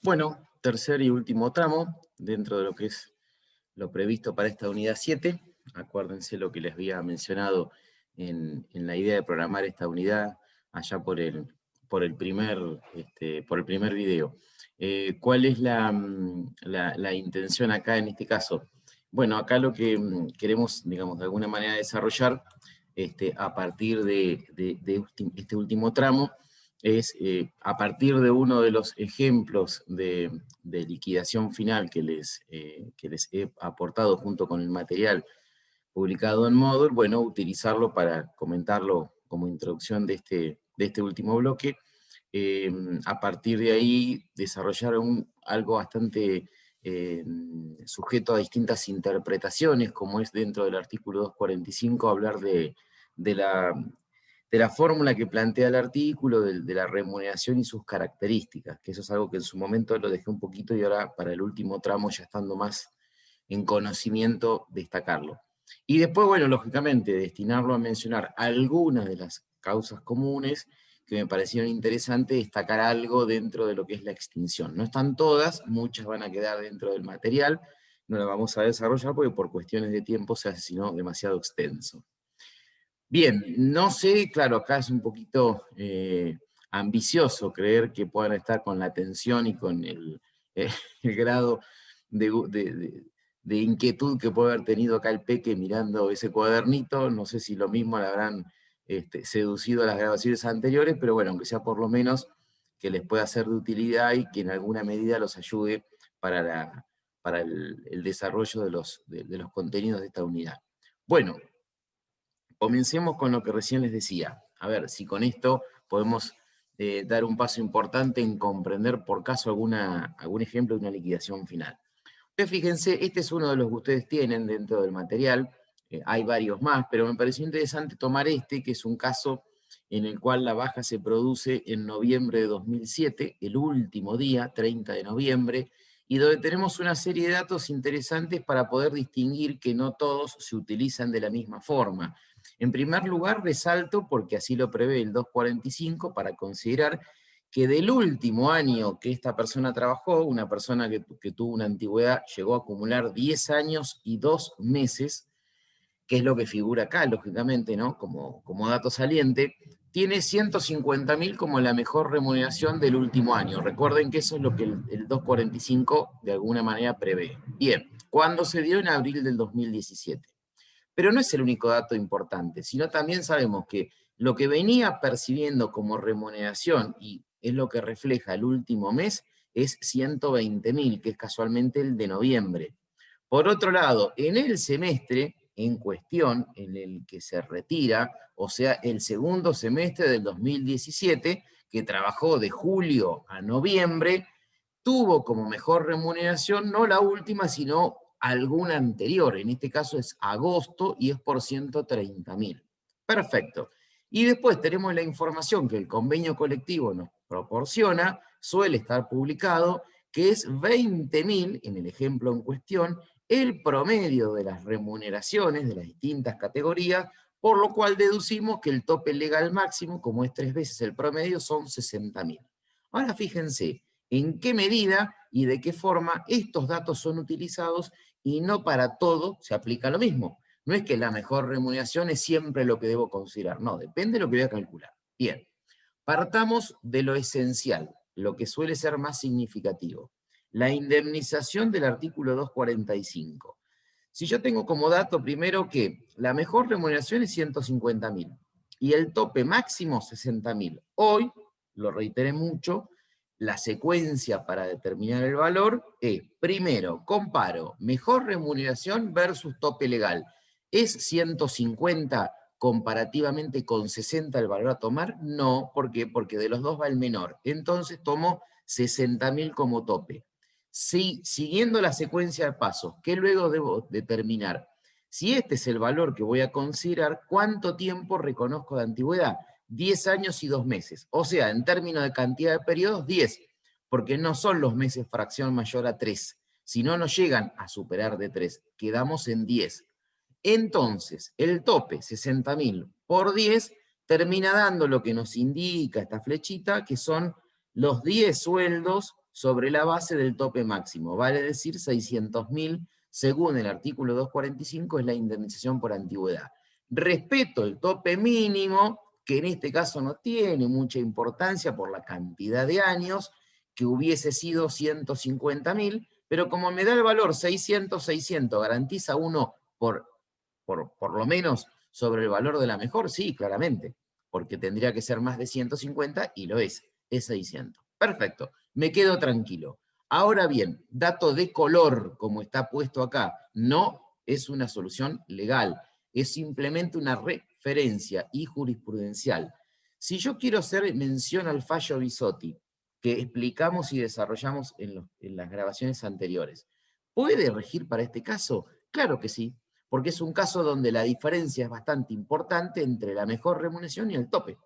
Bueno, tercer y último tramo, dentro de lo que es lo previsto para esta unidad 7. Acuérdense lo que les había mencionado en la idea de programar esta unidad allá por el primer video. ¿Cuál es la intención acá en este caso? Bueno, acá lo que queremos, digamos, de alguna manera desarrollar a partir de este último tramo es, a partir de uno de los ejemplos de liquidación final que les he aportado junto con el material publicado en Moodle, bueno, utilizarlo para comentarlo como introducción de este último bloque. A partir de ahí, desarrollar algo bastante sujeto a distintas interpretaciones, como es dentro del artículo 245, hablar de la de la fórmula que plantea el artículo, de la remuneración y sus características, que eso es algo que en su momento lo dejé un poquito y ahora para el último tramo, ya estando más en conocimiento, destacarlo. Y después, bueno, lógicamente, destinarlo a mencionar algunas de las causas comunes que me parecieron interesantes, destacar algo dentro de lo que es la extinción. No están todas, muchas van a quedar dentro del material, no las vamos a desarrollar porque por cuestiones de tiempo se hace sino demasiado extenso. Bien, no sé, claro, acá es un poquito ambicioso creer que puedan estar con la atención y con el grado de inquietud que puede haber tenido acá el peque mirando ese cuadernito. No sé si lo mismo le habrán seducido a las grabaciones anteriores, pero bueno, aunque sea por lo menos que les pueda ser de utilidad y que en alguna medida los ayude para, para el desarrollo de los contenidos de esta unidad. Bueno, comencemos con lo que recién les decía. A ver si con esto podemos dar un paso importante en comprender por caso algún ejemplo de una liquidación final. Ustedes fíjense, este es uno de los que ustedes tienen dentro del material, hay varios más, pero me pareció interesante tomar este, que es un caso en el cual la baja se produce en noviembre de 2007, el último día, 30 de noviembre, y donde tenemos una serie de datos interesantes para poder distinguir que no todos se utilizan de la misma forma. En primer lugar, resalto, porque así lo prevé el 245, para considerar que del último año que esta persona trabajó, una persona que tuvo una antigüedad, llegó a acumular 10 años y 2 meses, que es lo que figura acá, lógicamente, ¿no? Como dato saliente, tiene 150.000 como la mejor remuneración del último año. Recuerden que eso es lo que el 245 de alguna manera prevé. Bien, cuando se dio en abril del 2017. Pero no es el único dato importante, sino también sabemos que lo que venía percibiendo como remuneración, y es lo que refleja el último mes, es 120.000, que es casualmente el de noviembre. Por otro lado, en el semestre en cuestión, en el que se retira, o sea, el segundo semestre del 2017, que trabajó de julio a noviembre, tuvo como mejor remuneración no la última, sino alguna anterior. En este caso es agosto y es por 130.000. Perfecto. Y después tenemos la información que el convenio colectivo nos proporciona, suele estar publicado, que es 20.000, en el ejemplo en cuestión, el promedio de las remuneraciones de las distintas categorías, por lo cual deducimos que el tope legal máximo, como es 3 veces el promedio, son 60.000. Ahora fíjense, en qué medida y de qué forma estos datos son utilizados y no para todo se aplica lo mismo. No es que la mejor remuneración es siempre lo que debo considerar, no, depende de lo que voy a calcular. Bien, partamos de lo esencial, lo que suele ser más significativo. La indemnización del artículo 245. Si yo tengo como dato primero que la mejor remuneración es 150.000 y el tope máximo 60.000. Hoy, lo reiteré mucho, la secuencia para determinar el valor es, primero, comparo mejor remuneración versus tope legal. ¿Es 150 comparativamente con 60 el valor a tomar? No, ¿por qué? Porque de los dos va el menor. Entonces tomo 60.000 como tope. Si, siguiendo la secuencia de pasos, ¿qué luego debo determinar? Si este es el valor que voy a considerar, ¿cuánto tiempo reconozco de antigüedad? 10 años y 2 meses. O sea, en términos de cantidad de periodos, 10, porque no son los meses fracción mayor a 3. Si no, no llegan a superar de 3. Quedamos en 10. Entonces, el tope, 60.000 por 10, termina dando lo que nos indica esta flechita, que son los 10 sueldos sobre la base del tope máximo, vale decir 600.000, según el artículo 245, es la indemnización por antigüedad. Respeto el tope mínimo, que en este caso no tiene mucha importancia por la cantidad de años, que hubiese sido 150.000, pero como me da el valor 600, garantiza uno por lo menos sobre el valor de la mejor, sí, claramente, porque tendría que ser más de 150 y lo es 600. Perfecto, me quedo tranquilo. Ahora bien, dato de color, como está puesto acá, no es una solución legal, es simplemente una referencia y jurisprudencial. Si yo quiero hacer mención al fallo Bisotti, que explicamos y desarrollamos en las grabaciones anteriores, ¿puede regir para este caso? Claro que sí, porque es un caso donde la diferencia es bastante importante entre la mejor remuneración y el tope.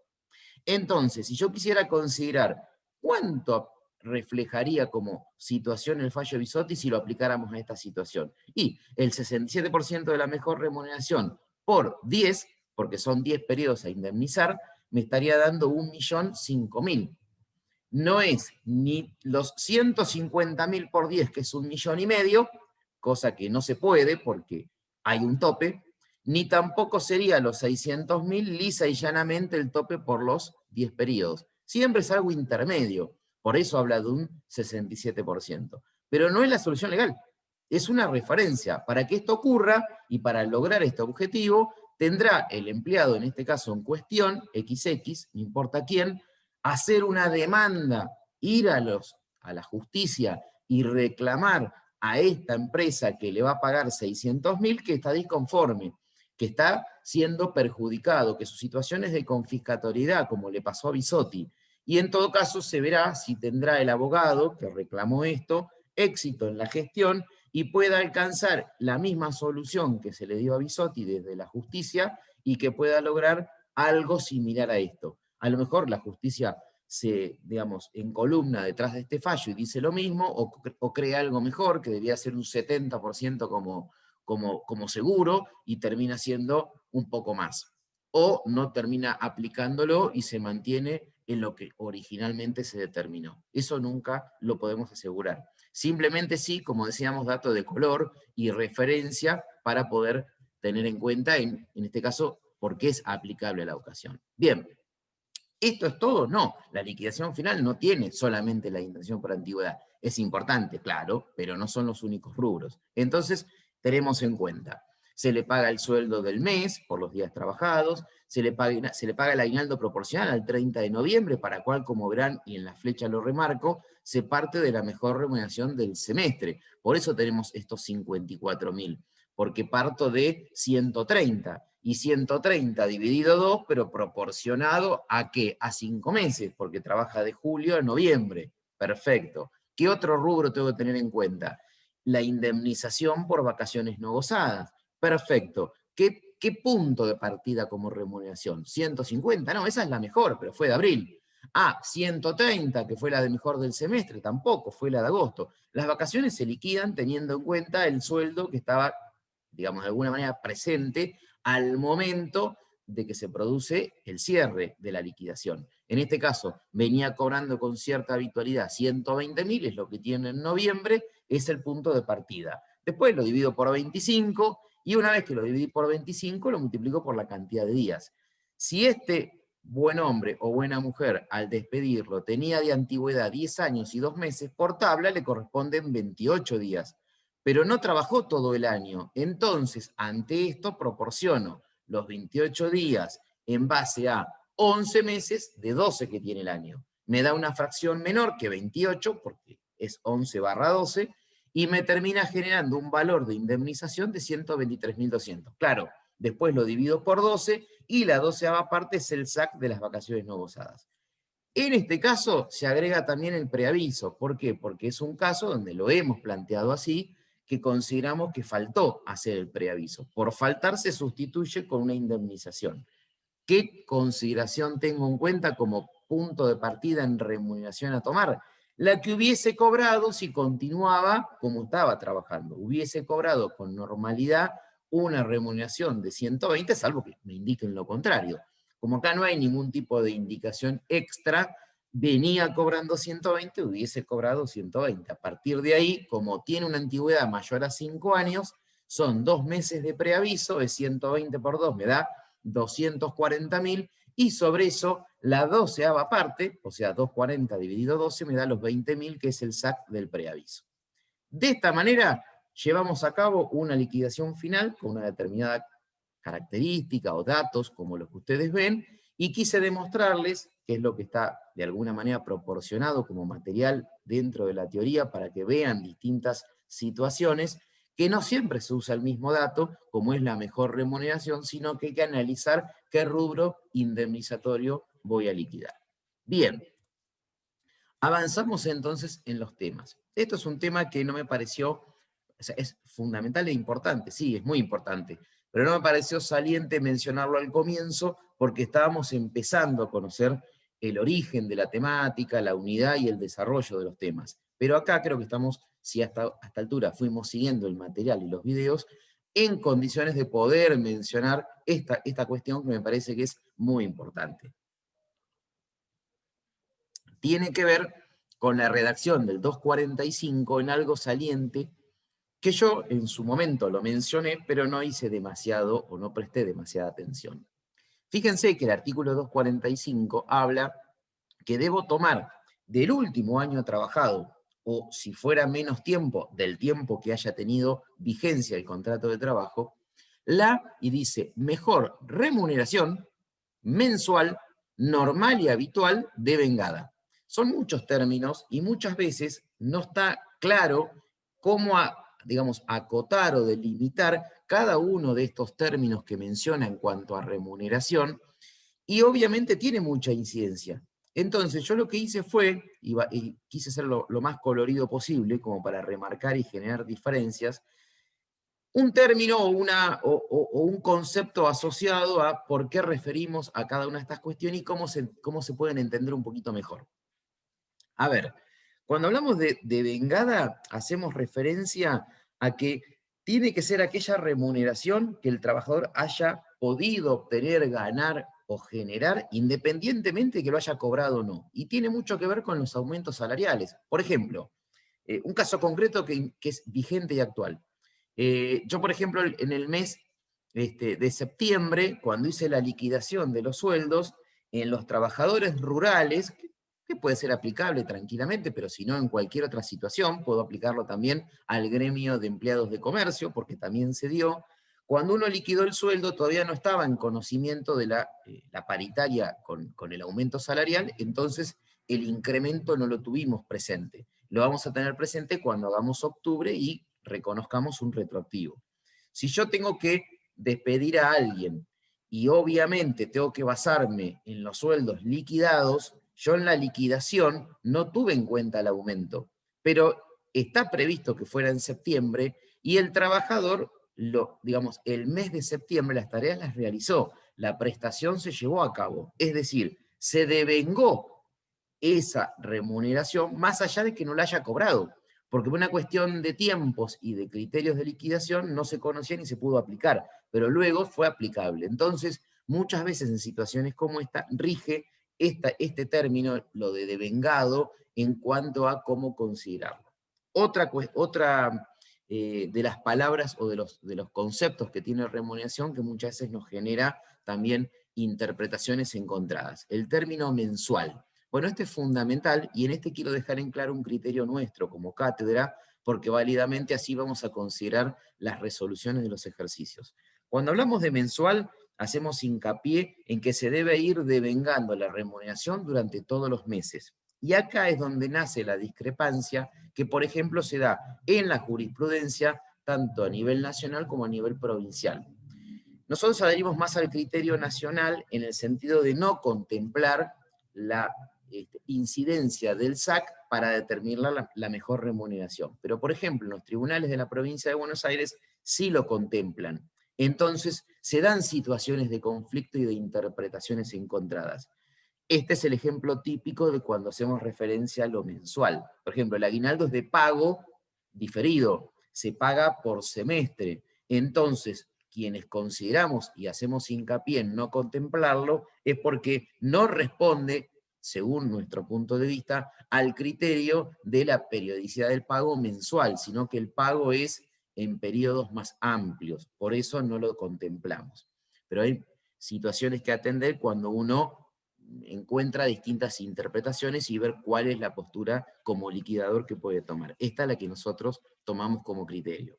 Entonces, si yo quisiera considerar cuánto reflejaría como situación el fallo Bisotti si lo aplicáramos a esta situación, y el 67% de la mejor remuneración por 10, porque son 10 periodos a indemnizar, me estaría dando 1.005.000. No es ni los 150.000 por 10, que es 1,5 millones, cosa que no se puede porque hay un tope, ni tampoco sería los 600.000 lisa y llanamente el tope por los 10 periodos. Siempre es algo intermedio, por eso habla de un 67%. Pero no es la solución legal, es una referencia. Para que esto ocurra y para lograr este objetivo, tendrá el empleado, en este caso en cuestión, XX, no importa quién, hacer una demanda, ir a la justicia y reclamar a esta empresa que le va a pagar 600.000 que está disconforme, que está siendo perjudicado, que su situación es de confiscatoriedad, como le pasó a Bisotti. Y en todo caso se verá si tendrá el abogado que reclamó esto éxito en la gestión y pueda alcanzar la misma solución que se le dio a Bisotti desde la justicia y que pueda lograr algo similar a esto. A lo mejor la justicia se, digamos, encolumna detrás de este fallo y dice lo mismo, o crea algo mejor, que debía ser un 70% como seguro, y termina siendo un poco más. O no termina aplicándolo y se mantiene en lo que originalmente se determinó. Eso nunca lo podemos asegurar. Simplemente sí, como decíamos, dato de color y referencia para poder tener en cuenta, en este caso, por qué es aplicable a la ocasión. Bien, ¿esto es todo? No, la liquidación final no tiene solamente la indemnización por antigüedad. Es importante, claro, pero no son los únicos rubros. Entonces, tenemos en cuenta, se le paga el sueldo del mes por los días trabajados, se le paga el aguinaldo proporcional al 30 de noviembre, para cual, como verán, y en la flecha lo remarco, se parte de la mejor remuneración del semestre. Por eso tenemos estos 54.000, porque parto de 130, y 130 dividido 2, pero proporcionado ¿a qué? A 5 meses, porque trabaja de julio a noviembre. Perfecto. ¿Qué otro rubro tengo que tener en cuenta? La indemnización por vacaciones no gozadas. Perfecto. ¿Qué punto de partida como remuneración? 150, no, esa es la mejor, pero fue de abril. 130, que fue la de mejor del semestre, tampoco, fue la de agosto. Las vacaciones se liquidan teniendo en cuenta el sueldo que estaba, digamos, de alguna manera presente al momento de que se produce el cierre de la liquidación. En este caso, venía cobrando con cierta habitualidad 120.000, es lo que tiene en noviembre, es el punto de partida. Después lo divido por 25, y una vez que lo dividí por 25, lo multiplico por la cantidad de días. Si este buen hombre o buena mujer, al despedirlo, tenía de antigüedad 10 años y 2 meses, por tabla le corresponden 28 días, pero no trabajó todo el año. Entonces, ante esto, proporciono los 28 días en base a 11 meses de 12 que tiene el año. Me da una fracción menor que 28, porque es 11/12, y me termina generando un valor de indemnización de 123.200. Claro, después lo divido por 12, y la 12ª parte es el SAC de las vacaciones no gozadas. En este caso se agrega también el preaviso. ¿Por qué? Porque es un caso donde lo hemos planteado así, que consideramos que faltó hacer el preaviso. Por faltar se sustituye con una indemnización. ¿Qué consideración tengo en cuenta como punto de partida en remuneración a tomar? La que hubiese cobrado si continuaba como estaba trabajando. Hubiese cobrado con normalidad una remuneración de 120, salvo que me indiquen lo contrario. Como acá no hay ningún tipo de indicación extra, venía cobrando 120, hubiese cobrado 120. A partir de ahí, como tiene una antigüedad mayor a 5 años, son 2 meses de preaviso, es 120 por 2, me da 240.000, y sobre eso la 12ª parte, o sea, 240 dividido 12, me da los 20.000, que es el SAC del preaviso. De esta manera, llevamos a cabo una liquidación final con una determinada característica o datos, como los que ustedes ven, y quise demostrarles, que es lo que está de alguna manera proporcionado como material dentro de la teoría para que vean distintas situaciones, que no siempre se usa el mismo dato, como es la mejor remuneración, sino que hay que analizar qué rubro indemnizatorio voy a liquidar. Bien, avanzamos entonces en los temas. Esto es un tema que no me pareció, o sea, es fundamental e importante, sí, es muy importante, pero no me pareció saliente mencionarlo al comienzo porque estábamos empezando a conocer el origen de la temática, la unidad y el desarrollo de los temas. Pero acá creo que estamos, si hasta altura fuimos siguiendo el material y los videos, en condiciones de poder mencionar esta cuestión que me parece que es muy importante. Tiene que ver con la redacción del 245 en algo saliente que yo en su momento lo mencioné, pero no hice demasiado o no presté demasiada atención. Fíjense que el artículo 245 habla que debo tomar del último año trabajado, o si fuera menos tiempo, del tiempo que haya tenido vigencia el contrato de trabajo, y dice, mejor remuneración mensual, normal y habitual de vengada. Son muchos términos y muchas veces no está claro cómo, digamos, acotar o delimitar cada uno de estos términos que menciona en cuanto a remuneración, y obviamente tiene mucha incidencia. Entonces yo lo que hice fue, y quise hacerlo lo más colorido posible, como para remarcar y generar diferencias, un término o un concepto asociado a por qué referimos a cada una de estas cuestiones y cómo se pueden entender un poquito mejor. A ver, cuando hablamos de vengada, hacemos referencia a que tiene que ser aquella remuneración que el trabajador haya podido obtener, ganar o generar, independientemente de que lo haya cobrado o no. Y tiene mucho que ver con los aumentos salariales. Por ejemplo, un caso concreto que es vigente y actual. Yo, por ejemplo, en el mes de septiembre, cuando hice la liquidación de los sueldos, en los trabajadores rurales, que puede ser aplicable tranquilamente, pero si no en cualquier otra situación, puedo aplicarlo también al gremio de empleados de comercio, porque también se dio. Cuando uno liquidó el sueldo, todavía no estaba en conocimiento de la paritaria con el aumento salarial, entonces el incremento no lo tuvimos presente. Lo vamos a tener presente cuando hagamos octubre y reconozcamos un retroactivo. Si yo tengo que despedir a alguien y obviamente tengo que basarme en los sueldos liquidados, yo en la liquidación no tuve en cuenta el aumento, pero está previsto que fuera en septiembre y el trabajador, digamos, el mes de septiembre las tareas las realizó, la prestación se llevó a cabo, es decir, se devengó esa remuneración más allá de que no la haya cobrado, porque por una cuestión de tiempos y de criterios de liquidación no se conocía ni se pudo aplicar, pero luego fue aplicable. Entonces, muchas veces en situaciones como esta, rige este término, lo de devengado, en cuanto a cómo considerarlo. Otra de las palabras o de los conceptos que tiene remuneración que muchas veces nos genera también interpretaciones encontradas. El término mensual. Bueno, este es fundamental y en este quiero dejar en claro un criterio nuestro como cátedra, porque válidamente así vamos a considerar las resoluciones de los ejercicios. Cuando hablamos de mensual, hacemos hincapié en que se debe ir devengando la remuneración durante todos los meses. Y acá es donde nace la discrepancia que, por ejemplo, se da en la jurisprudencia, tanto a nivel nacional como a nivel provincial. Nosotros adherimos más al criterio nacional en el sentido de no contemplar la incidencia del SAC para determinar la mejor remuneración. Pero, por ejemplo, en los tribunales de la provincia de Buenos Aires sí lo contemplan. Entonces, se dan situaciones de conflicto y de interpretaciones encontradas. Este es el ejemplo típico de cuando hacemos referencia a lo mensual. Por ejemplo, el aguinaldo es de pago diferido, se paga por semestre. Entonces, quienes consideramos y hacemos hincapié en no contemplarlo es porque no responde según nuestro punto de vista, al criterio de la periodicidad del pago mensual, sino que el pago es en periodos más amplios, por eso no lo contemplamos. Pero hay situaciones que atender cuando uno encuentra distintas interpretaciones y ver cuál es la postura como liquidador que puede tomar. Esta es la que nosotros tomamos como criterio.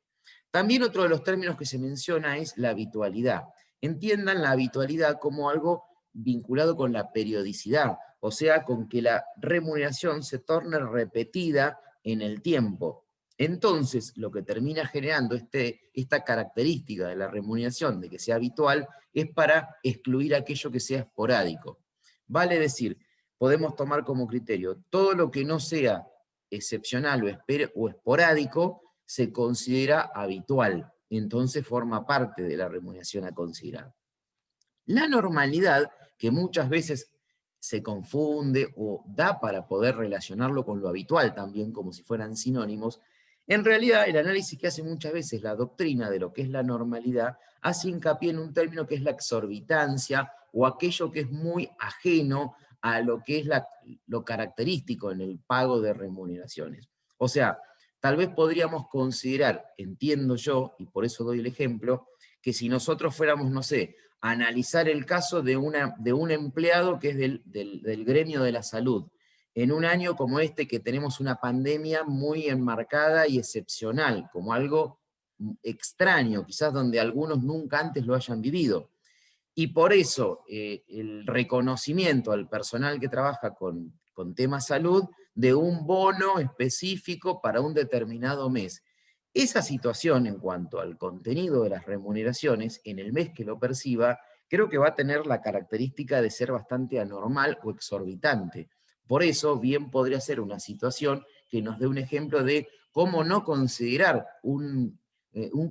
También otro de los términos que se menciona es la habitualidad. Entiendan la habitualidad como algo vinculado con la periodicidad, o sea, con que la remuneración se torne repetida en el tiempo. Entonces, lo que termina generando esta característica de la remuneración, de que sea habitual, es para excluir aquello que sea esporádico. Vale decir, podemos tomar como criterio todo lo que no sea excepcional o esporádico, se considera habitual, entonces forma parte de la remuneración a considerar. La normalidad, que muchas veces se confunde o da para poder relacionarlo con lo habitual también, como si fueran sinónimos, en realidad el análisis que hace muchas veces la doctrina de lo que es la normalidad hace hincapié en un término que es la exorbitancia o aquello que es muy ajeno a lo que es lo característico en el pago de remuneraciones. O sea, tal vez podríamos considerar, entiendo yo, y por eso doy el ejemplo, que si nosotros fuéramos, no sé, a analizar el caso de un empleado que es del gremio de la salud, en un año como este que tenemos una pandemia muy enmarcada y excepcional, como algo extraño, quizás donde algunos nunca antes lo hayan vivido. Y por eso el reconocimiento al personal que trabaja con temas salud de un bono específico para un determinado mes. Esa situación en cuanto al contenido de las remuneraciones, en el mes que lo perciba, creo que va a tener la característica de ser bastante anormal o exorbitante. Por eso, bien podría ser una situación que nos dé un ejemplo de cómo no considerar un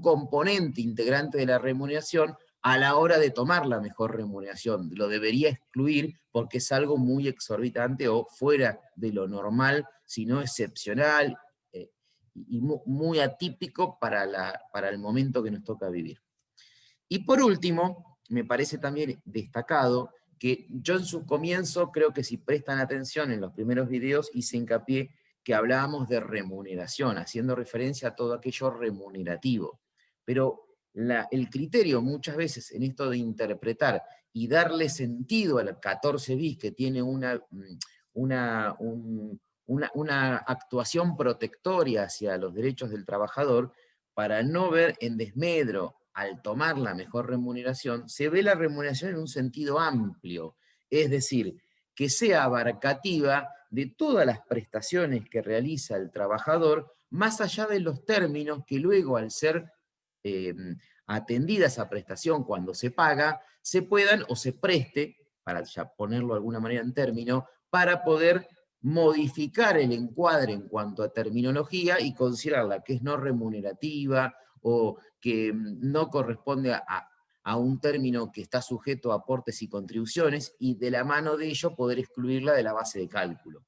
componente integrante de la remuneración a la hora de tomar la mejor remuneración. Lo debería excluir porque es algo muy exorbitante o fuera de lo normal, sino excepcional y muy atípico para el momento que nos toca vivir. Y por último, me parece también destacado que yo en su comienzo, creo que si prestan atención en los primeros videos, hice hincapié que hablábamos de remuneración, haciendo referencia a todo aquello remunerativo. Pero el criterio muchas veces en esto de interpretar y darle sentido al 14 bis, que tiene una actuación protectoria hacia los derechos del trabajador, para no ver en desmedro al tomar la mejor remuneración, se ve la remuneración en un sentido amplio, es decir, que sea abarcativa de todas las prestaciones que realiza el trabajador, más allá de los términos que luego al ser eh, atendida esa prestación cuando se paga, se puedan o se preste, para ya ponerlo de alguna manera en término, para poder modificar el encuadre en cuanto a terminología y considerarla que es no remunerativa o que no corresponde a un término que está sujeto a aportes y contribuciones, y de la mano de ello poder excluirla de la base de cálculo.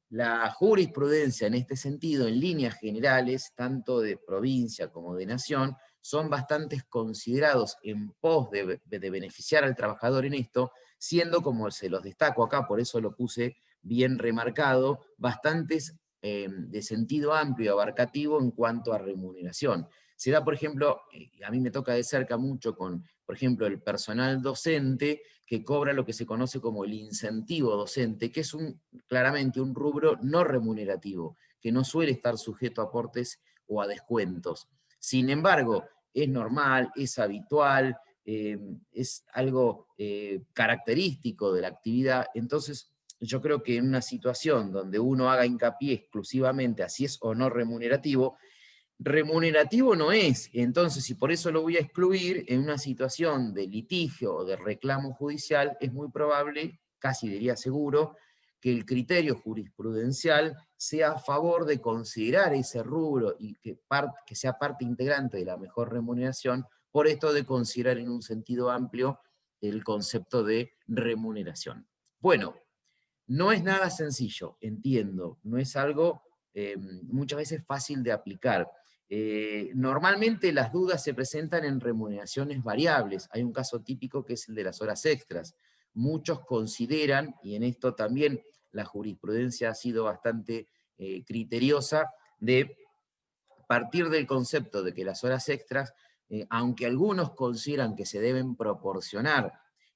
La jurisprudencia en este sentido, en líneas generales, tanto de provincia como de nación, son bastante considerados en pos de beneficiar al trabajador en esto, siendo, como se los destaco acá, por eso lo puse bien remarcado, bastantes de sentido amplio y abarcativo en cuanto a remuneración. Se da, por ejemplo, a mí me toca de cerca mucho con, por ejemplo, el personal docente que cobra lo que se conoce como el incentivo docente, que es claramente un rubro no remunerativo, que no suele estar sujeto a aportes o a descuentos. Sin embargo, es normal, es habitual, es algo característico de la actividad. Entonces, yo creo que en una situación donde uno haga hincapié exclusivamente a si es o no remunerativo, remunerativo no es, entonces, y por eso lo voy a excluir, en una situación de litigio o de reclamo judicial, es muy probable, casi diría seguro, que el criterio jurisprudencial sea a favor de considerar ese rubro y que sea parte integrante de la mejor remuneración, por esto de considerar en un sentido amplio el concepto de remuneración. Bueno, no es nada sencillo, entiendo, no es algo muchas veces fácil de aplicar. Normalmente las dudas se presentan en remuneraciones variables. Hay un caso típico que es el de las horas extras. muchos consideran, y en esto también la jurisprudencia ha sido bastante criteriosa, de partir del concepto de que las horas extras, aunque algunos consideran que se deben proporcionar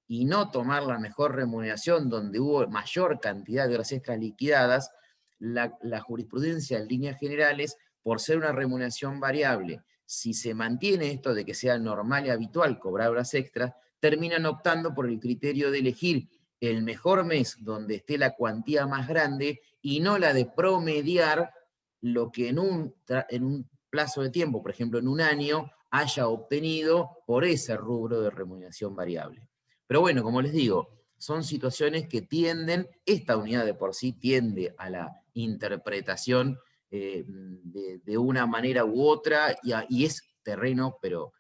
y no tomar la mejor remuneración donde hubo mayor cantidad de horas extras liquidadas, la jurisprudencia en líneas generales, por ser una remuneración variable, si se mantiene esto de que sea normal y habitual cobrar horas extras, terminan optando por el criterio de elegir el mejor mes donde esté la cuantía más grande y no la de promediar lo que en un plazo de tiempo, por ejemplo en un año, haya obtenido por ese rubro de remuneración variable. Pero bueno, como les digo, son situaciones que tienden, esta unidad de por sí tiende a la interpretación de una manera u otra, y es terreno, pero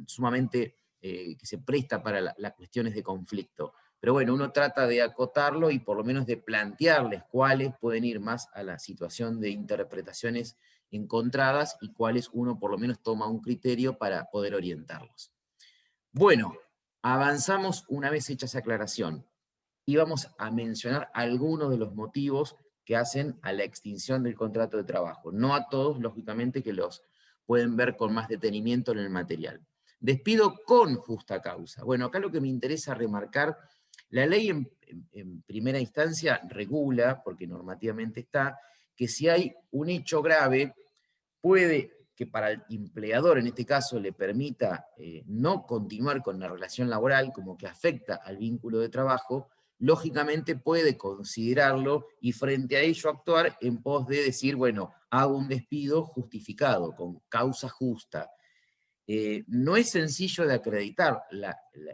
sumamente que se presta para las cuestiones de conflicto. Pero bueno, uno trata de acotarlo y por lo menos de plantearles cuáles pueden ir más a la situación de interpretaciones encontradas y cuáles uno por lo menos toma un criterio para poder orientarlos. Bueno, avanzamos una vez hecha esa aclaración y vamos a mencionar algunos de los motivos que hacen a la extinción del contrato de trabajo. No a todos, lógicamente, que los pueden ver con más detenimiento en el material. Despido con justa causa. Bueno, acá lo que me interesa remarcar, la ley en primera instancia regula, porque normativamente está, que si hay un hecho grave, puede que para el empleador en este caso le permita no continuar con la relación laboral, como que afecta al vínculo de trabajo, lógicamente puede considerarlo y frente a ello actuar en pos de decir, bueno, hago un despido justificado, con causa justa. No es sencillo de acreditar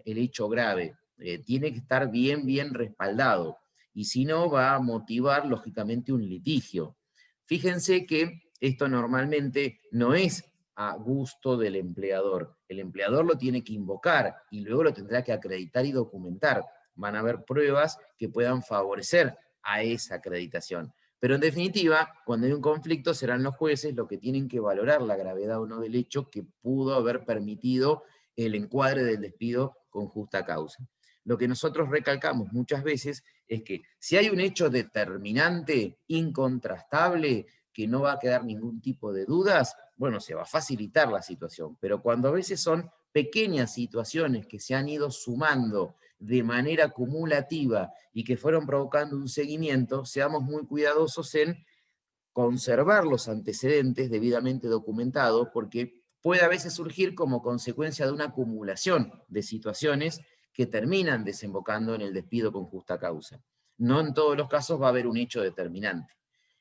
el hecho grave, tiene que estar bien respaldado, y si no va a motivar lógicamente un litigio. Fíjense que esto normalmente no es a gusto del empleador. El empleador lo tiene que invocar y luego lo tendrá que acreditar y documentar. Van a haber pruebas que puedan favorecer a esa acreditación. Pero en definitiva, cuando hay un conflicto, serán los jueces los que tienen que valorar la gravedad o no del hecho que pudo haber permitido el encuadre del despido con justa causa. Lo que nosotros recalcamos muchas veces es que si hay un hecho determinante, incontrastable, que no va a quedar ningún tipo de dudas, bueno, se va a facilitar la situación. Pero cuando a veces son pequeñas situaciones que se han ido sumando de manera acumulativa y que fueron provocando un seguimiento, seamos muy cuidadosos en conservar los antecedentes debidamente documentados, porque puede a veces surgir como consecuencia de una acumulación de situaciones que terminan desembocando en el despido con justa causa. No en todos los casos va a haber un hecho determinante.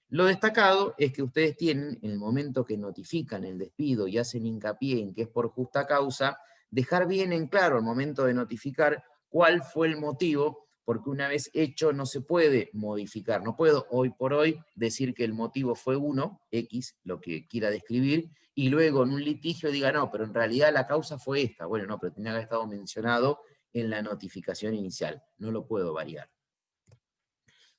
Lo destacado es que ustedes tienen, en el momento que notifican el despido y hacen hincapié en que es por justa causa, dejar bien en claro al momento de notificar cuál fue el motivo, porque una vez hecho no se puede modificar. No puedo hoy por hoy decir que el motivo fue uno, X, lo que quiera describir, y luego en un litigio diga, no, pero en realidad la causa fue esta. Bueno, no, pero tenía que haber estado mencionado en la notificación inicial. No lo puedo variar.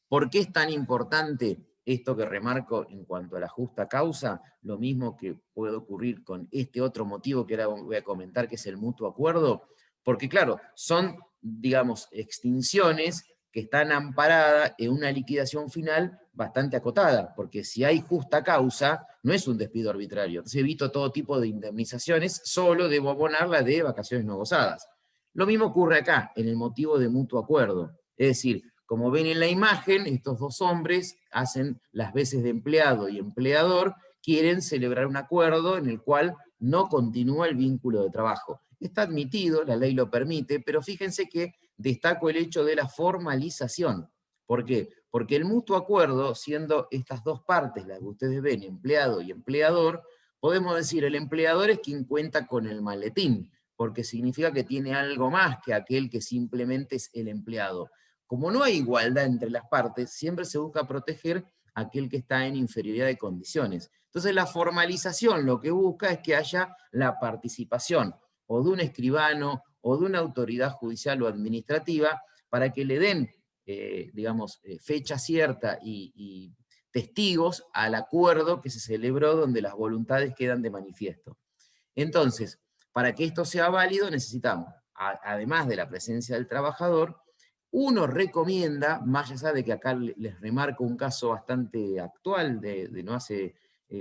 ¿Por qué es tan importante esto que remarco en cuanto a la justa causa? Lo mismo que puede ocurrir con este otro motivo que ahora voy a comentar, que es el mutuo acuerdo, porque claro, son, digamos, extinciones que están amparadas en una liquidación final bastante acotada, porque si hay justa causa, no es un despido arbitrario. Entonces evito todo tipo de indemnizaciones, solo debo abonar la de vacaciones no gozadas. Lo mismo ocurre acá, en el motivo de mutuo acuerdo. Es decir, como ven en la imagen, estos dos hombres hacen las veces de empleado y empleador, quieren celebrar un acuerdo en el cual no continúa el vínculo de trabajo. Está admitido, la ley lo permite, pero fíjense que destaco el hecho de la formalización. ¿Por qué? Porque el mutuo acuerdo, siendo estas dos partes, las que ustedes ven, empleado y empleador, podemos decir, el empleador es quien cuenta con el maletín, porque significa que tiene algo más que aquel que simplemente es el empleado. Como no hay igualdad entre las partes, siempre se busca proteger a aquel que está en inferioridad de condiciones. Entonces la formalización lo que busca es que haya la participación o de un escribano o de una autoridad judicial o administrativa para que le den, digamos, fecha cierta y testigos al acuerdo que se celebró donde las voluntades quedan de manifiesto. Entonces, para que esto sea válido necesitamos, además de la presencia del trabajador, Uno recomienda, más allá de que acá les remarco un caso bastante actual, de no hace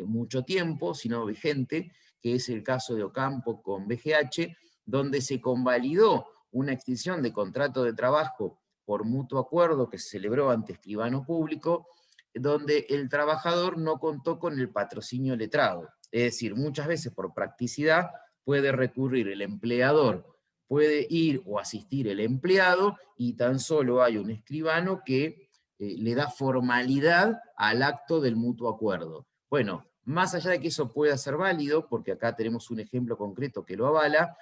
mucho tiempo, sino vigente, que es el caso de Ocampo con BGH, donde se convalidó una extinción de contrato de trabajo por mutuo acuerdo que se celebró ante escribano público, donde el trabajador no contó con el patrocinio letrado. Es decir, muchas veces por practicidad puede recurrir el empleador, puede ir o asistir el empleado y tan solo hay un escribano que le da formalidad al acto del mutuo acuerdo. Bueno, más allá de que eso pueda ser válido, porque acá tenemos un ejemplo concreto que lo avala,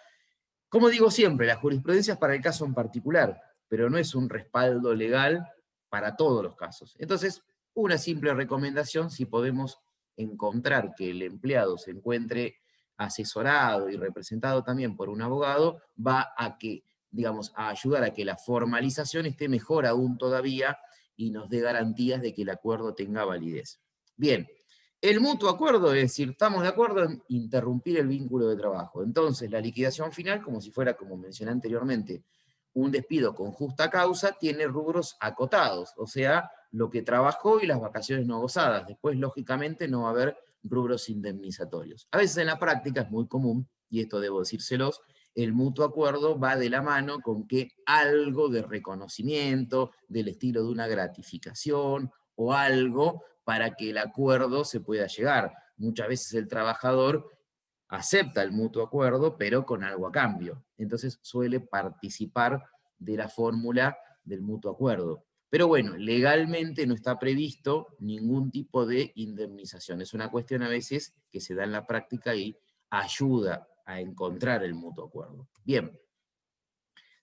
como digo siempre, la jurisprudencia es para el caso en particular, pero no es un respaldo legal para todos los casos. Entonces, una simple recomendación, si podemos encontrar que el empleado se encuentre asesorado y representado también por un abogado, va a que, digamos, a ayudar a que la formalización esté mejor aún todavía y nos dé garantías de que el acuerdo tenga validez. Bien, el mutuo acuerdo, es decir, estamos de acuerdo en interrumpir el vínculo de trabajo. Entonces, la liquidación final, como si fuera, como mencioné anteriormente, un despido con justa causa, tiene rubros acotados, o sea, lo que trabajó y las vacaciones no gozadas. Después, lógicamente, no va a haber rubros indemnizatorios. A veces en la práctica es muy común, y esto debo decírselos, el mutuo acuerdo va de la mano con que algo de reconocimiento, del estilo de una gratificación, o algo para que el acuerdo se pueda llegar. Muchas veces el trabajador acepta el mutuo acuerdo, pero con algo a cambio. Entonces suele participar de la fórmula del mutuo acuerdo. Pero bueno, legalmente no está previsto ningún tipo de indemnización. Es una cuestión a veces que se da en la práctica y ayuda a encontrar el mutuo acuerdo. Bien.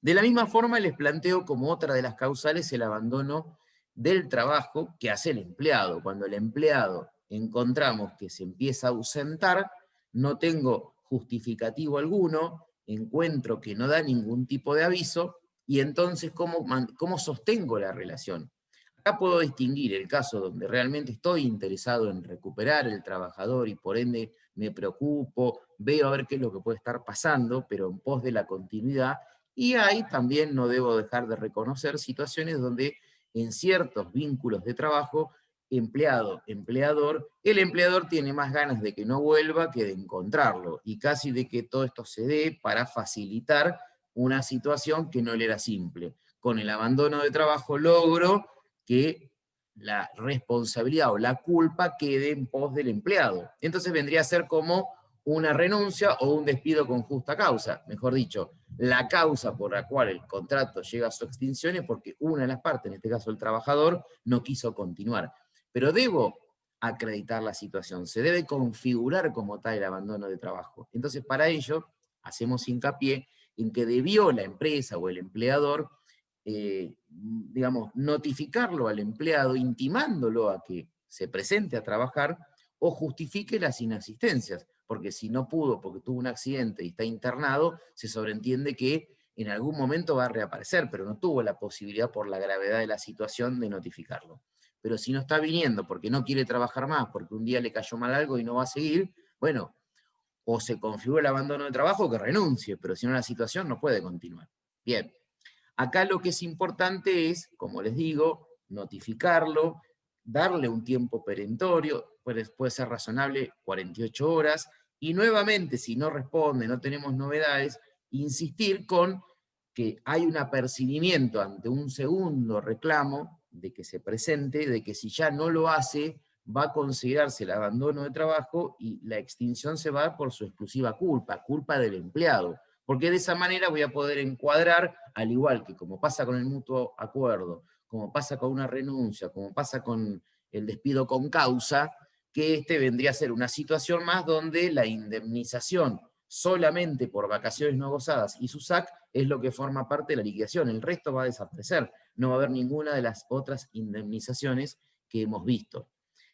De la misma forma les planteo como otra de las causales el abandono del trabajo que hace el empleado. Cuando el empleado encontramos que se empieza a ausentar, no tengo justificativo alguno, encuentro que no da ningún tipo de aviso, y entonces ¿cómo sostengo la relación? Acá puedo distinguir el caso donde realmente estoy interesado en recuperar el trabajador y por ende me preocupo, veo a ver qué es lo que puede estar pasando, pero en pos de la continuidad, y ahí también no debo dejar de reconocer situaciones donde en ciertos vínculos de trabajo, empleado, empleador, el empleador tiene más ganas de que no vuelva que de encontrarlo, y casi de que todo esto se dé para facilitar una situación que no le era simple. Con el abandono de trabajo logro que la responsabilidad o la culpa quede en pos del empleado. Entonces vendría a ser como una renuncia o un despido con justa causa. Mejor dicho, la causa por la cual el contrato llega a su extinción es porque una de las partes, en este caso el trabajador, no quiso continuar. Pero debo acreditar la situación, se debe configurar como tal el abandono de trabajo. Entonces, para ello, hacemos hincapié en que debió la empresa o el empleador digamos, notificarlo al empleado, intimándolo a que se presente a trabajar o justifique las inasistencias, porque si no pudo, porque tuvo un accidente y está internado, se sobreentiende que en algún momento va a reaparecer, pero no tuvo la posibilidad por la gravedad de la situación de notificarlo. Pero si no está viniendo porque no quiere trabajar más, porque un día le cayó mal algo y no va a seguir, bueno, o se configura el abandono de trabajo o que renuncie, pero si no la situación no puede continuar. Bien. Acá lo que es importante es, como les digo, notificarlo, darle un tiempo perentorio, puede ser razonable 48 horas, y nuevamente, si no responde, no tenemos novedades, insistir con que hay un apercibimiento ante un segundo reclamo de que se presente, de que si ya no lo hace, va a considerarse el abandono de trabajo y la extinción se va por su exclusiva culpa, culpa del empleado. Porque de esa manera voy a poder encuadrar, al igual que como pasa con el mutuo acuerdo, como pasa con una renuncia, como pasa con el despido con causa, que este vendría a ser una situación más donde la indemnización solamente por vacaciones no gozadas y su SAC es lo que forma parte de la liquidación. El resto va a desaparecer. No va a haber ninguna de las otras indemnizaciones que hemos visto.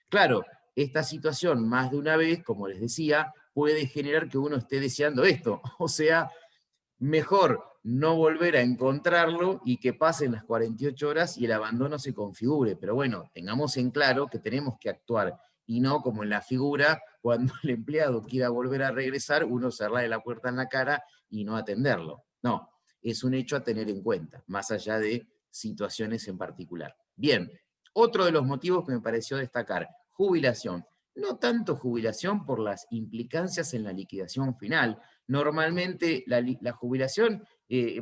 Claro, esta situación más de una vez, como les decía, puede generar que uno esté deseando esto. O sea, mejor no volver a encontrarlo y que pasen las 48 horas y el abandono se configure. Pero bueno, tengamos en claro que tenemos que actuar y no como en la figura, cuando el empleado quiera volver a regresar, uno cerrarle la puerta en la cara y no atenderlo. No, es un hecho a tener en cuenta, más allá de situaciones en particular. Bien, otro de los motivos que me pareció destacar, jubilación. No tanto jubilación por las implicancias en la liquidación final. Normalmente la jubilación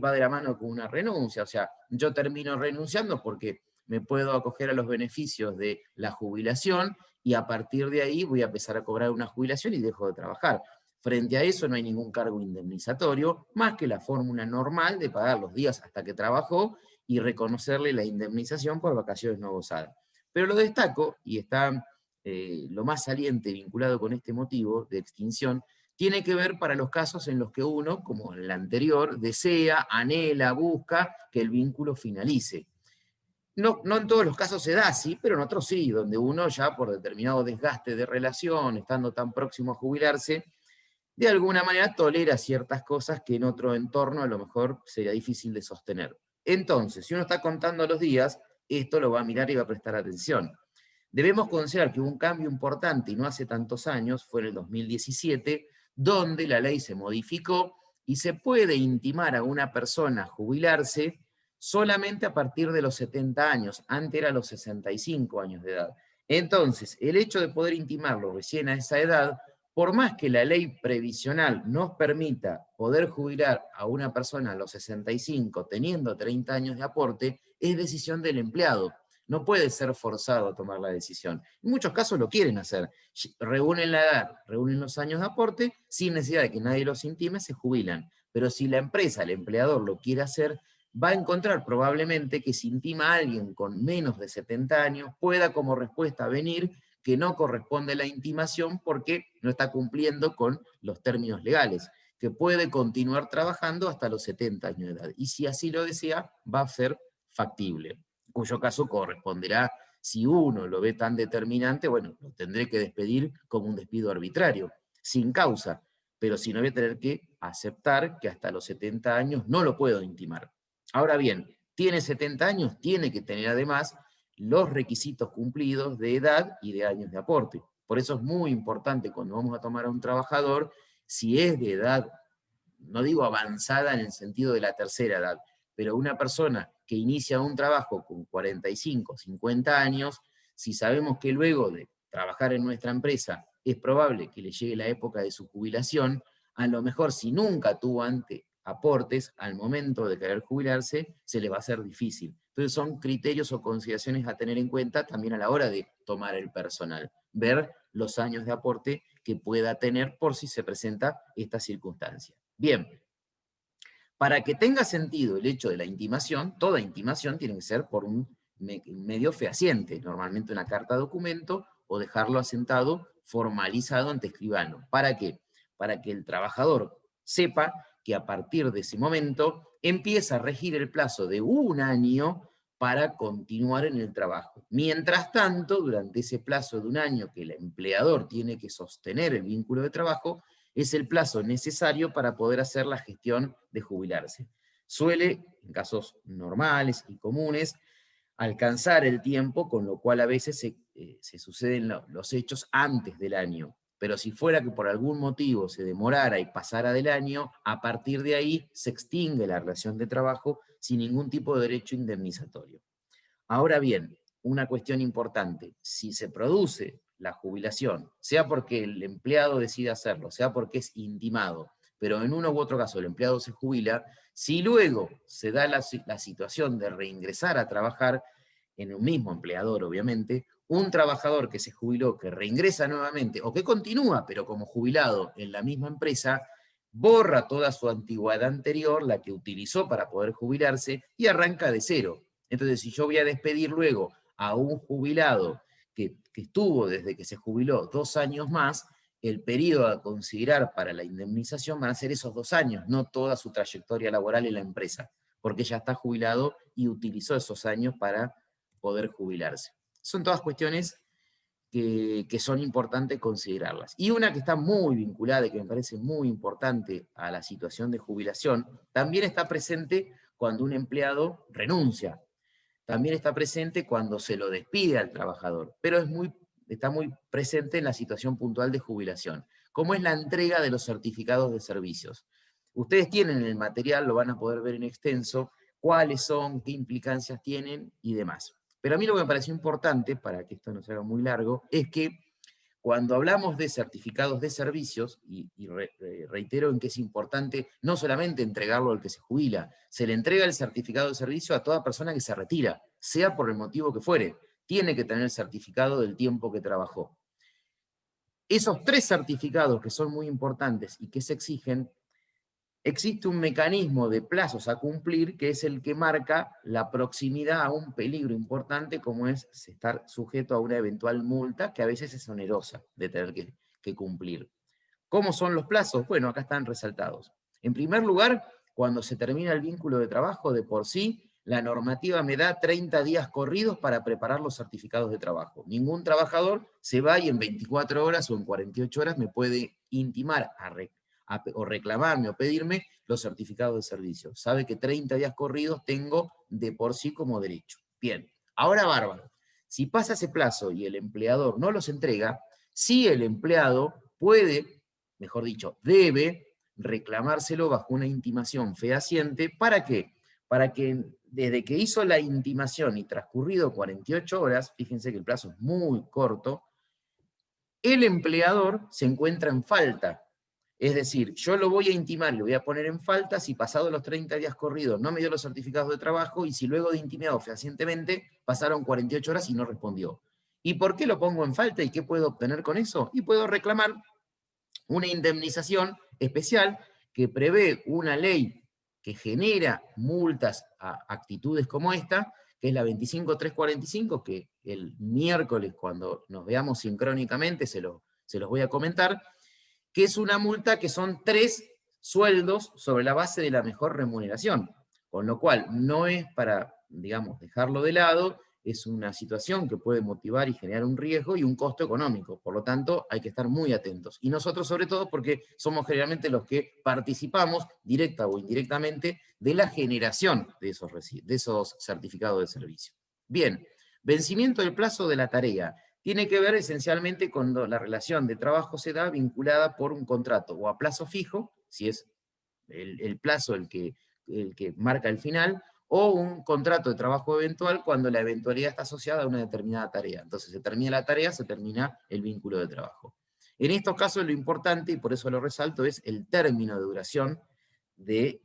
va de la mano con una renuncia, o sea, yo termino renunciando porque me puedo acoger a los beneficios de la jubilación y a partir de ahí voy a empezar a cobrar una jubilación y dejo de trabajar. Frente a eso no hay ningún cargo indemnizatorio, más que la fórmula normal de pagar los días hasta que trabajó y reconocerle la indemnización por vacaciones no gozadas. Pero lo destaco, y está lo más saliente vinculado con este motivo de extinción, tiene que ver para los casos en los que uno, como en el anterior, desea, anhela, busca que el vínculo finalice. No, no en todos los casos se da así, pero en otros sí, donde uno ya por determinado desgaste de relación, estando tan próximo a jubilarse, de alguna manera tolera ciertas cosas que en otro entorno a lo mejor sería difícil de sostener. Entonces, si uno está contando los días, esto lo va a mirar y va a prestar atención. Debemos considerar que hubo un cambio importante, y no hace tantos años, fue en el 2017, donde la ley se modificó y se puede intimar a una persona a jubilarse solamente a partir de los 70 años, antes era los 65 años de edad. Entonces, el hecho de poder intimarlo recién a esa edad, por más que la ley previsional nos permita poder jubilar a una persona a los 65 teniendo 30 años de aporte, es decisión del empleado. No puede ser forzado a tomar la decisión. En muchos casos lo quieren hacer. Reúnen la edad, reúnen los años de aporte, sin necesidad de que nadie los intime, se jubilan. Pero si la empresa, el empleador, lo quiere hacer, va a encontrar probablemente que si intima a alguien con menos de 70 años, pueda como respuesta venir que no corresponde la intimación porque no está cumpliendo con los términos legales, que puede continuar trabajando hasta los 70 años de edad. Y si así lo desea, va a ser factible, cuyo caso corresponderá, si uno lo ve tan determinante, bueno, lo tendré que despedir como un despido arbitrario, sin causa, pero si no voy a tener que aceptar que hasta los 70 años no lo puedo intimar. Ahora bien, tiene 70 años, tiene que tener además los requisitos cumplidos de edad y de años de aporte. Por eso es muy importante cuando vamos a tomar a un trabajador, si es de edad, no digo avanzada en el sentido de la tercera edad, pero una persona que inicia un trabajo con 45, 50 años, si sabemos que luego de trabajar en nuestra empresa es probable que le llegue la época de su jubilación, a lo mejor si nunca tuvo antes aportes, al momento de querer jubilarse, se le va a hacer difícil. Entonces son criterios o consideraciones a tener en cuenta también a la hora de tomar el personal, ver los años de aporte que pueda tener por si se presenta esta circunstancia. Bien, para que tenga sentido el hecho de la intimación, toda intimación tiene que ser por un medio fehaciente, normalmente una carta documento o dejarlo asentado, formalizado ante escribano. ¿Para qué? Para que el trabajador sepa que a partir de ese momento empieza a regir el plazo de un año para continuar en el trabajo. Mientras tanto, durante ese plazo de un año que el empleador tiene que sostener el vínculo de trabajo, es el plazo necesario para poder hacer la gestión de jubilarse. Suele, en casos normales y comunes, alcanzar el tiempo, con lo cual a veces se suceden los hechos antes del año. Pero si fuera que por algún motivo se demorara y pasara del año, a partir de ahí se extingue la relación de trabajo sin ningún tipo de derecho indemnizatorio. Ahora bien, una cuestión importante, si se produce la jubilación, sea porque el empleado decide hacerlo, sea porque es intimado, pero en uno u otro caso el empleado se jubila, si luego se da la situación de reingresar a trabajar en un mismo empleador, obviamente, un trabajador que se jubiló, que reingresa nuevamente, o que continúa, pero como jubilado en la misma empresa, borra toda su antigüedad anterior, la que utilizó para poder jubilarse, y arranca de cero. Entonces, si yo voy a despedir luego a un jubilado que estuvo desde que se jubiló 2 años más, el periodo a considerar para la indemnización van a ser esos 2 años, no toda su trayectoria laboral en la empresa, porque ya está jubilado y utilizó esos años para poder jubilarse. Son todas cuestiones que son importantes considerarlas. Y una que está muy vinculada y que me parece muy importante a la situación de jubilación, también está presente cuando un empleado renuncia, también está presente cuando se lo despide al trabajador, pero está muy presente en la situación puntual de jubilación, como es la entrega de los certificados de servicios. Ustedes tienen el material, lo van a poder ver en extenso, cuáles son, qué implicancias tienen y demás. Pero a mí lo que me pareció importante, para que esto no se haga muy largo, es que cuando hablamos de certificados de servicios, y reitero en que es importante no solamente entregarlo al que se jubila, se le entrega el certificado de servicio a toda persona que se retira, sea por el motivo que fuere, tiene que tener el certificado del tiempo que trabajó. Esos 3 certificados que son muy importantes y que se exigen, existe un mecanismo de plazos a cumplir que es el que marca la proximidad a un peligro importante como es estar sujeto a una eventual multa que a veces es onerosa de tener que cumplir. ¿Cómo son los plazos? Bueno, acá están resaltados. En primer lugar, cuando se termina el vínculo de trabajo, de por sí, la normativa me da 30 días corridos para preparar los certificados de trabajo. Ningún trabajador se va y en 24 horas o en 48 horas me puede intimar o reclamarme o pedirme los certificados de servicio. Sabe que 30 días corridos tengo de por sí como derecho. Bien, ahora bárbaro. Si pasa ese plazo y el empleador no los entrega, sí el empleado puede, mejor dicho, debe reclamárselo bajo una intimación fehaciente. ¿Para qué? Para que desde que hizo la intimación y transcurrido 48 horas, fíjense que el plazo es muy corto, el empleador se encuentra en falta. Es decir, yo lo voy a intimar, lo voy a poner en falta si pasado los 30 días corridos no me dio los certificados de trabajo y si luego de intimado fehacientemente pasaron 48 horas y no respondió. ¿Y por qué lo pongo en falta y qué puedo obtener con eso? Y puedo reclamar una indemnización especial que prevé una ley que genera multas a actitudes como esta, que es la 25345, que el miércoles cuando nos veamos sincrónicamente se los voy a comentar, que es una multa que son 3 sueldos sobre la base de la mejor remuneración, con lo cual no es para, digamos, dejarlo de lado, es una situación que puede motivar y generar un riesgo y un costo económico, por lo tanto hay que estar muy atentos. Y nosotros sobre todo porque somos generalmente los que participamos, directa o indirectamente, de la generación de esos certificados de servicio. Bien, vencimiento del plazo de la tarea. Tiene que ver esencialmente cuando la relación de trabajo se da vinculada por un contrato o a plazo fijo, si es el plazo el que marca el final, o un contrato de trabajo eventual cuando la eventualidad está asociada a una determinada tarea. Entonces se termina la tarea, se termina el vínculo de trabajo. En estos casos lo importante, y por eso lo resalto, es el término de duración del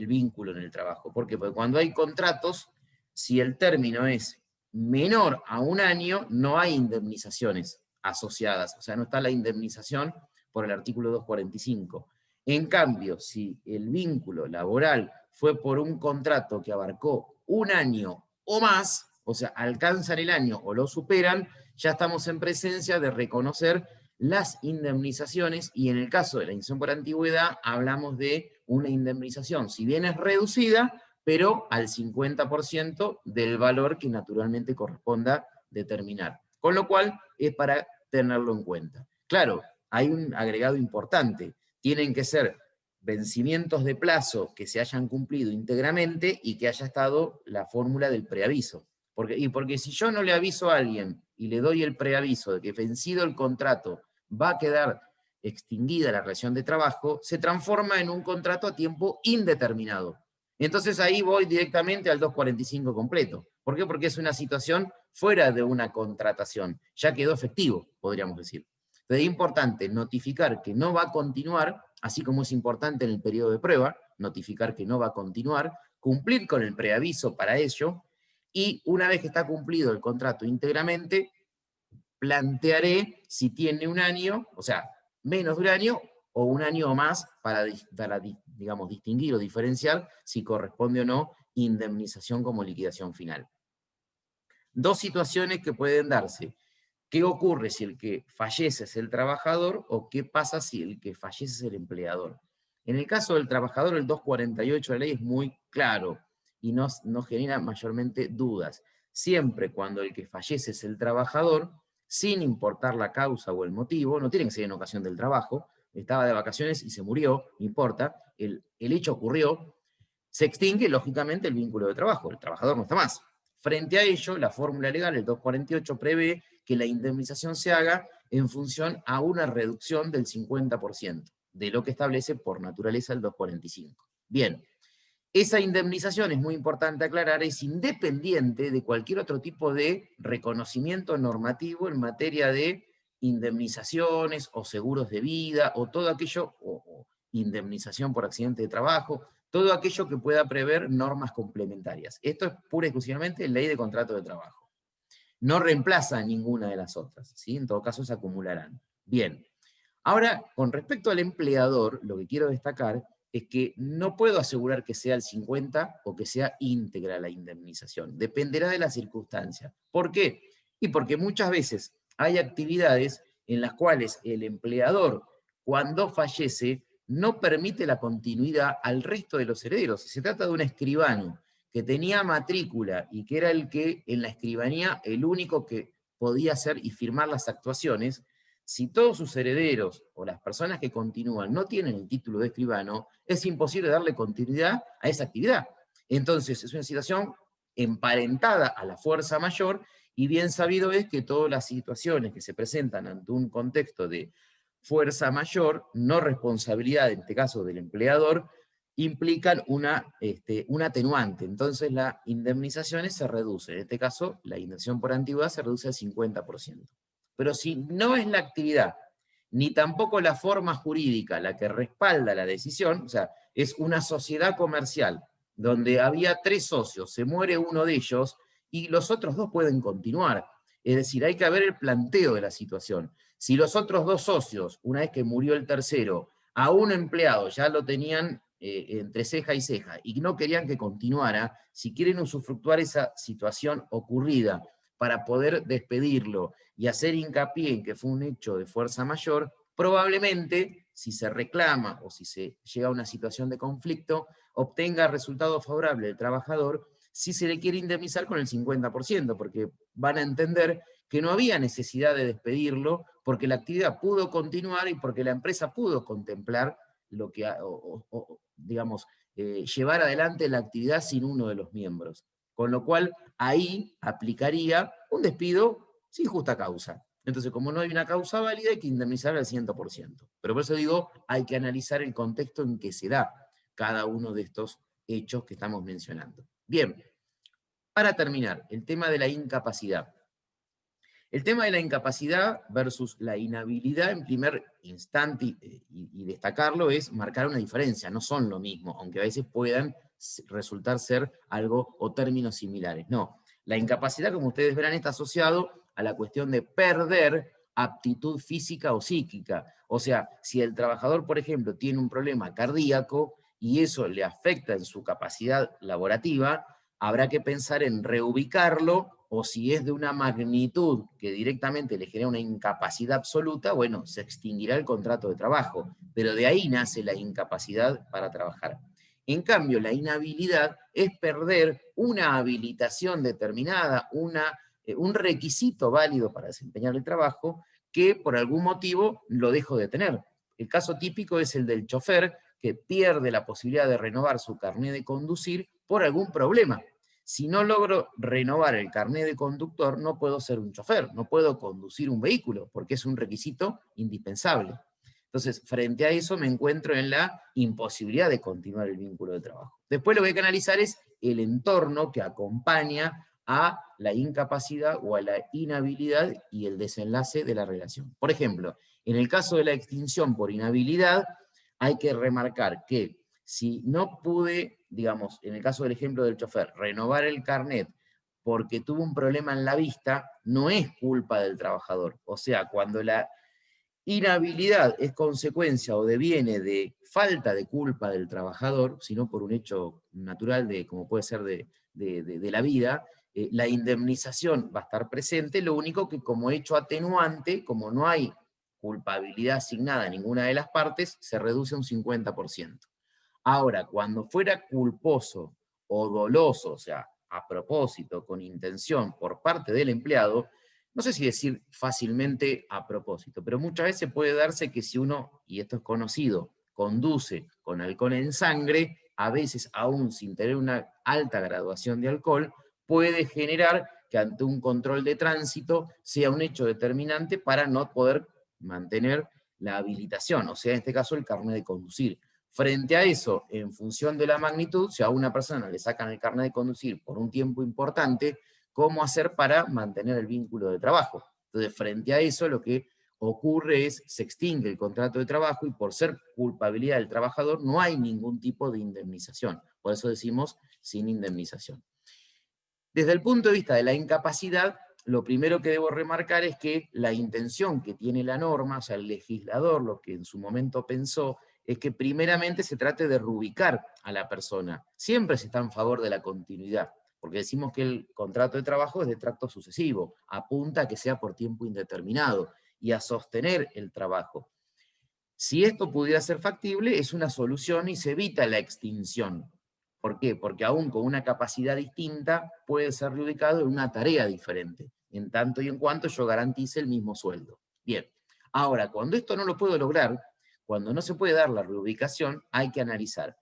vínculo en el trabajo. ¿Por qué? Porque cuando hay contratos, si el término es menor a 1 año, no hay indemnizaciones asociadas, o sea, no está la indemnización por el artículo 245. En cambio, si el vínculo laboral fue por un contrato que abarcó 1 año o más, o sea, alcanzan el año o lo superan, ya estamos en presencia de reconocer las indemnizaciones y en el caso de la indemnización por antigüedad hablamos de una indemnización, si bien es reducida, pero al 50% del valor que naturalmente corresponda determinar. Con lo cual es para tenerlo en cuenta. Claro, hay un agregado importante. Tienen que ser vencimientos de plazo que se hayan cumplido íntegramente y que haya estado la fórmula del preaviso. Porque si yo no le aviso a alguien y le doy el preaviso de que vencido el contrato va a quedar extinguida la relación de trabajo, se transforma en un contrato a tiempo indeterminado. Entonces ahí voy directamente al 245 completo. ¿Por qué? Porque es una situación fuera de una contratación. Ya quedó efectivo, podríamos decir. Entonces es importante notificar que no va a continuar, así como es importante en el periodo de prueba, notificar que no va a continuar, cumplir con el preaviso para ello, y una vez que está cumplido el contrato íntegramente, plantearé si tiene 1 año, o sea, menos de 1 año, o 1 año o más para digamos, distinguir o diferenciar si corresponde o no indemnización como liquidación final. 2 situaciones que pueden darse. ¿Qué ocurre si el que fallece es el trabajador o qué pasa si el que fallece es el empleador? En el caso del trabajador, el 248 de la ley es muy claro y no genera mayormente dudas. Siempre cuando el que fallece es el trabajador, sin importar la causa o el motivo, no tiene que ser en ocasión del trabajo, estaba de vacaciones y se murió, no importa, el hecho ocurrió, se extingue lógicamente el vínculo de trabajo, el trabajador no está más. Frente a ello, la fórmula legal, el 248, prevé que la indemnización se haga en función a una reducción del 50% de lo que establece por naturaleza el 245. Bien, Esa indemnización, es muy importante aclarar, es independiente de cualquier otro tipo de reconocimiento normativo en materia de indemnizaciones o seguros de vida o todo aquello, o indemnización por accidente de trabajo, todo aquello que pueda prever normas complementarias. Esto es pura y exclusivamente ley de contrato de trabajo. No reemplaza a ninguna de las otras, ¿sí? En todo caso se acumularán. Bien. Ahora, con respecto al empleador, lo que quiero destacar es que no puedo asegurar que sea el 50 o que sea íntegra la indemnización. Dependerá de las circunstancias. ¿Por qué? Y porque muchas veces hay actividades en las cuales el empleador, cuando fallece, no permite la continuidad al resto de los herederos. Si se trata de un escribano que tenía matrícula y que era el que en la escribanía el único que podía hacer y firmar las actuaciones, si todos sus herederos o las personas que continúan no tienen el título de escribano, es imposible darle continuidad a esa actividad. Entonces, es una situación emparentada a la fuerza mayor, y bien sabido es que todas las situaciones que se presentan ante un contexto de fuerza mayor, no responsabilidad, en este caso del empleador, implican un atenuante. Entonces, las indemnizaciones se reducen. En este caso, la indemnización por antigüedad se reduce al 50%. Pero si no es la actividad, ni tampoco la forma jurídica la que respalda la decisión, o sea, es una sociedad comercial donde había 3 socios, se muere uno de ellos y los otros 2 pueden continuar. Es decir, hay que ver el planteo de la situación. Si los otros 2 socios, una vez que murió el tercero, a un empleado ya lo tenían entre ceja y ceja y no querían que continuara, si quieren usufructuar esa situación ocurrida para poder despedirlo y hacer hincapié en que fue un hecho de fuerza mayor, probablemente, si se reclama o si se llega a una situación de conflicto, obtenga resultado favorable el trabajador si se le quiere indemnizar con el 50%, porque van a entender que no había necesidad de despedirlo, porque la actividad pudo continuar y porque la empresa pudo contemplar lo que, digamos, llevar adelante la actividad sin uno de los miembros. Con lo cual, ahí aplicaría un despido sin justa causa. Entonces, como no hay una causa válida, hay que indemnizar al 100%. Pero por eso digo, hay que analizar el contexto en que se da cada uno de estos hechos que estamos mencionando. Bien, para terminar, el tema de la incapacidad. El tema de la incapacidad versus la inhabilidad, en primer instante, y destacarlo, es marcar una diferencia, no son lo mismo, aunque a veces puedan resultar ser algo o términos similares. No, la incapacidad, como ustedes verán, está asociado a la cuestión de perder aptitud física o psíquica. O sea, si el trabajador, por ejemplo, tiene un problema cardíaco y eso le afecta en su capacidad laborativa, habrá que pensar en reubicarlo, o si es de una magnitud que directamente le genera una incapacidad absoluta, bueno, se extinguirá el contrato de trabajo, pero de ahí nace la incapacidad para trabajar. En cambio, la inhabilidad es perder una habilitación determinada, un requisito válido para desempeñar el trabajo, que por algún motivo lo dejo de tener. El caso típico es el del chofer, que pierde la posibilidad de renovar su carnet de conducir por algún problema. Si no logro renovar el carnet de conductor, no puedo ser un chofer, no puedo conducir un vehículo, porque es un requisito indispensable. Entonces, frente a eso me encuentro en la imposibilidad de continuar el vínculo de trabajo. Después lo que hay que analizar es el entorno que acompaña a la incapacidad o a la inhabilidad y el desenlace de la relación. Por ejemplo, en el caso de la extinción por inhabilidad, hay que remarcar que si no pude, digamos, en el caso del ejemplo del chofer, renovar el carnet porque tuvo un problema en la vista, no es culpa del trabajador. O sea, cuando la inhabilidad es consecuencia o deviene de falta de culpa del trabajador, sino por un hecho natural, como puede ser de la vida, la indemnización va a estar presente, lo único que como hecho atenuante, como no hay culpabilidad asignada a ninguna de las partes, se reduce a un 50%. Ahora, cuando fuera culposo o doloso, o sea, a propósito, con intención por parte del empleado, no sé si decir fácilmente a propósito, pero muchas veces puede darse que si uno, y esto es conocido, conduce con alcohol en sangre, a veces aún sin tener una alta graduación de alcohol, puede generar que ante un control de tránsito sea un hecho determinante para no poder mantener la habilitación, o sea, en este caso el carnet de conducir. Frente a eso, en función de la magnitud, si a una persona le sacan el carnet de conducir por un tiempo importante, ¿cómo hacer para mantener el vínculo de trabajo? Entonces, frente a eso, lo que ocurre es, se extingue el contrato de trabajo y por ser culpabilidad del trabajador no hay ningún tipo de indemnización. Por eso decimos sin indemnización. Desde el punto de vista de la incapacidad, lo primero que debo remarcar es que la intención que tiene la norma, o sea, el legislador, lo que en su momento pensó, es que primeramente se trate de reubicar a la persona. Siempre se está en favor de la continuidad, porque decimos que el contrato de trabajo es de tracto sucesivo, apunta a que sea por tiempo indeterminado y a sostener el trabajo. Si esto pudiera ser factible, es una solución y se evita la extinción. ¿Por qué? Porque aún con una capacidad distinta puede ser reubicado en una tarea diferente, en tanto y en cuanto yo garantice el mismo sueldo. Bien, ahora, cuando esto no lo puedo lograr, cuando no se puede dar la reubicación, hay que analizar.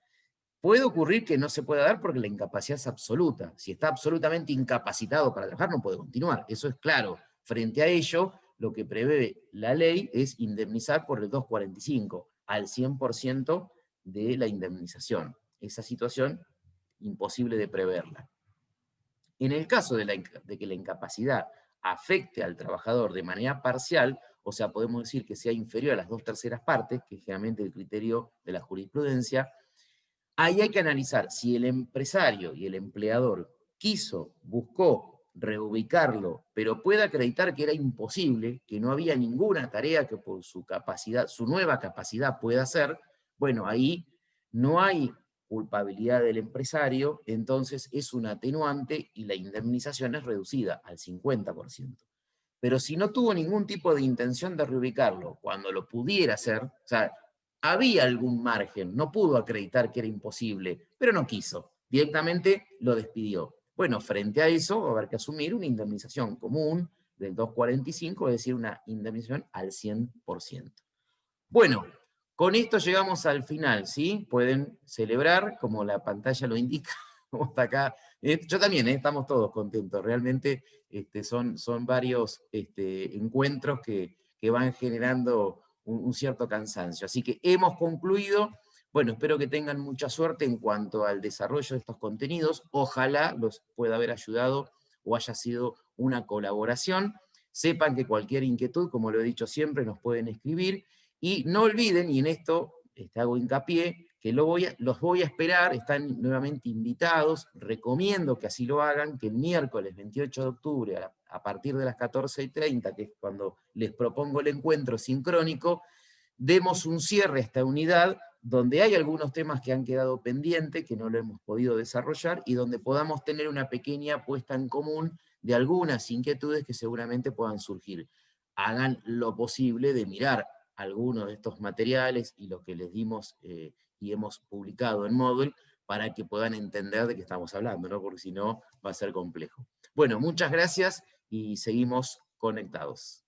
Puede ocurrir que no se pueda dar porque la incapacidad es absoluta. Si está absolutamente incapacitado para trabajar, no puede continuar. Eso es claro. Frente a ello, lo que prevé la ley es indemnizar por el 245, al 100% de la indemnización. Esa situación, imposible de preverla. En el caso de que la incapacidad afecte al trabajador de manera parcial, o sea, podemos decir que sea inferior a las 2/3 partes, que es generalmente el criterio de la jurisprudencia, ahí hay que analizar si el empresario y el empleador buscó reubicarlo, pero puede acreditar que era imposible, que no había ninguna tarea que por su capacidad, su nueva capacidad pueda hacer, bueno, ahí no hay culpabilidad del empresario, entonces es un atenuante y la indemnización es reducida al 50%. Pero si no tuvo ningún tipo de intención de reubicarlo, cuando lo pudiera hacer, o sea, había algún margen, no pudo acreditar que era imposible, pero no quiso, directamente lo despidió. Bueno, frente a eso va a haber que asumir una indemnización común del 245, es decir, una indemnización al 100%. Bueno, con esto llegamos al final, ¿sí? Pueden celebrar, como la pantalla lo indica, como está acá. Yo también, estamos todos contentos, realmente son varios encuentros que van generando un cierto cansancio. Así que hemos concluido. Bueno, espero que tengan mucha suerte en cuanto al desarrollo de estos contenidos. Ojalá los pueda haber ayudado o haya sido una colaboración. Sepan que cualquier inquietud, como lo he dicho siempre, nos pueden escribir. Y no olviden, y en esto hago hincapié, que los voy a esperar, están nuevamente invitados, recomiendo que así lo hagan, que el miércoles 28 de octubre, a partir de las 14:30, que es cuando les propongo el encuentro sincrónico, demos un cierre a esta unidad, donde hay algunos temas que han quedado pendientes, que no lo hemos podido desarrollar, y donde podamos tener una pequeña puesta en común de algunas inquietudes que seguramente puedan surgir. Hagan lo posible de mirar algunos de estos materiales y lo que les dimos y hemos publicado en Moodle para que puedan entender de qué estamos hablando, ¿no? Porque si no va a ser complejo. Bueno, muchas gracias y seguimos conectados.